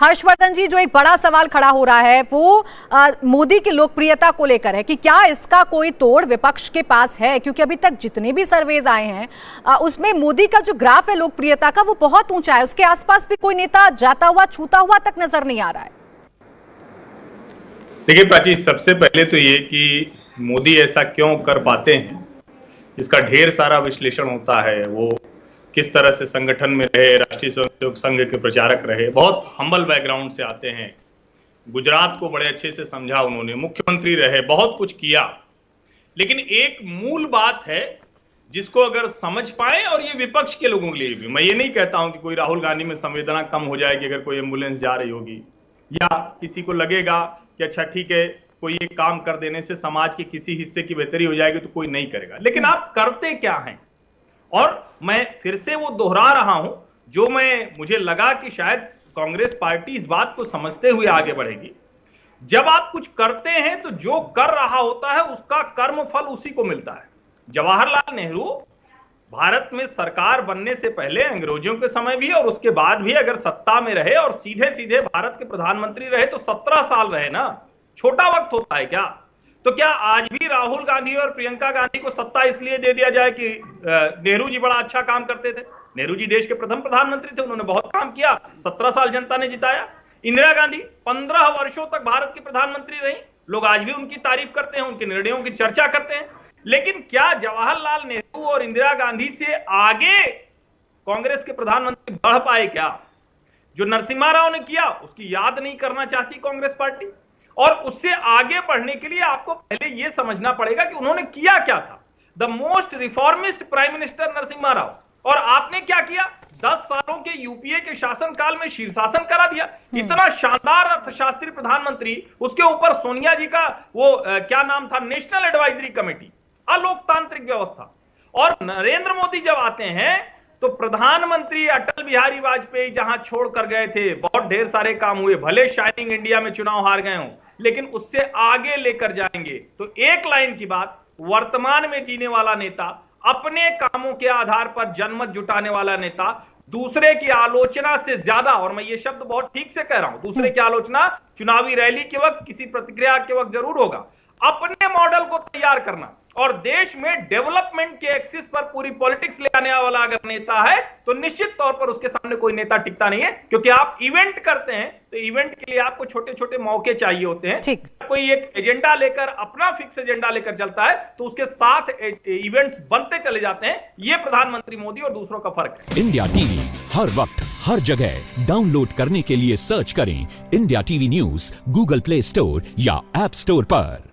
हर्षवर्धन जी, जो एक बड़ा सवाल खड़ा हो रहा है वो मोदी की लोकप्रियता को लेकर है कि क्या इसका कोई तोड़ विपक्ष के पास है, क्योंकि अभी तक जितने भी सर्वेज आए हैं उसमें मोदी का जो ग्राफ है लोकप्रियता का वो बहुत ऊंचा है, उसके आसपास भी कोई नेता जाता हुआ छूता हुआ तक नजर नहीं आ रहा है। देखिए प्राची, सबसे पहले तो ये कि मोदी ऐसा क्यों कर पाते हैं, इसका ढेर सारा विश्लेषण होता है। वो किस तरह से संगठन में रहे, राष्ट्रीय स्वयंसेवक संघ के प्रचारक रहे, बहुत हम्बल बैकग्राउंड से आते हैं, गुजरात को बड़े अच्छे से समझा उन्होंने, मुख्यमंत्री रहे, बहुत कुछ किया। लेकिन एक मूल बात है जिसको अगर समझ पाए, और ये विपक्ष के लोगों के लिए भी, मैं ये नहीं कहता हूं कि कोई राहुल गांधी में संवेदना कम हो जाएगी अगर कोई एम्बुलेंस जा रही होगी, या किसी को लगेगा कि अच्छा ठीक है कोई एक काम कर देने से समाज के किसी हिस्से की बेहतरी हो जाएगी तो कोई नहीं करेगा। लेकिन आप करते क्या हैं? और मैं फिर से वो दोहरा रहा हूं जो मुझे लगा कि शायद कांग्रेस पार्टी इस बात को समझते हुए आगे बढ़ेगी। जब आप कुछ करते हैं तो जो कर रहा होता है उसका कर्म फल उसी को मिलता है। जवाहरलाल नेहरू भारत में सरकार बनने से पहले, अंग्रेजों के समय भी और उसके बाद भी अगर सत्ता में रहे और सीधे सीधे भारत के प्रधानमंत्री रहे तो 17 साल रहे ना। छोटा वक्त होता है क्या? तो क्या आज भी राहुल गांधी और प्रियंका गांधी को सत्ता इसलिए दे दिया जाए कि नेहरू जी बड़ा अच्छा काम करते थे? नेहरू जी देश के प्रथम प्रधानमंत्री थे, उन्होंने बहुत काम किया, 17 साल जनता ने जिताया। इंदिरा गांधी 15 वर्षों तक भारत की प्रधानमंत्री रही, लोग आज भी उनकी तारीफ करते हैं, उनके निर्णयों की चर्चा करते हैं। लेकिन क्या जवाहरलाल नेहरू और इंदिरा गांधी से आगे कांग्रेस के प्रधानमंत्री बढ़ पाए क्या? जो नरसिम्हा राव ने किया उसकी याद नहीं करना चाहती कांग्रेस पार्टी, और उससे आगे बढ़ने के लिए आपको पहले यह समझना पड़ेगा कि उन्होंने किया क्या था। The most reformist prime minister Narasimha Rao, और आपने क्या किया? 10 सालों के यूपीए के शासनकाल में शीर्षासन करा दिया। इतना शानदार अर्थशास्त्री प्रधानमंत्री, उसके ऊपर सोनिया जी का वो क्या नाम था, नेशनल एडवाइजरी कमेटी, अलोकतांत्रिक व्यवस्था। और नरेंद्र मोदी जब आते हैं तो प्रधानमंत्री अटल बिहारी वाजपेयी जहां छोड़ कर गए थे, बहुत ढेर सारे काम हुए, भले शाइनिंग इंडिया में चुनाव हार गए हों, लेकिन उससे आगे लेकर जाएंगे। तो एक लाइन की बात, वर्तमान में जीने वाला नेता, अपने कामों के आधार पर जनमत जुटाने वाला नेता, दूसरे की आलोचना से ज्यादा, और मैं ये शब्द बहुत ठीक से कह रहा हूं, दूसरे की आलोचना चुनावी रैली के वक्त, किसी प्रतिक्रिया के वक्त जरूर होगा। अपने मॉडल को तैयार करना और देश में डेवलपमेंट के एक्सिस पर पूरी पॉलिटिक्स ले आने वाला अगर नेता है तो निश्चित तौर पर उसके सामने कोई नेता टिकता नहीं है, क्योंकि आप इवेंट करते हैं तो इवेंट के लिए आपको छोटे छोटे मौके चाहिए होते हैं। कोई एक एजेंडा लेकर, अपना फिक्स एजेंडा लेकर चलता है तो उसके साथ इवेंट्स बनते चले जाते हैं। यह प्रधानमंत्री मोदी और दूसरों का फर्क है। इंडिया टीवी हर वक्त हर जगह डाउनलोड करने के लिए सर्च करें India TV news Google play store या ऐप स्टोर पर।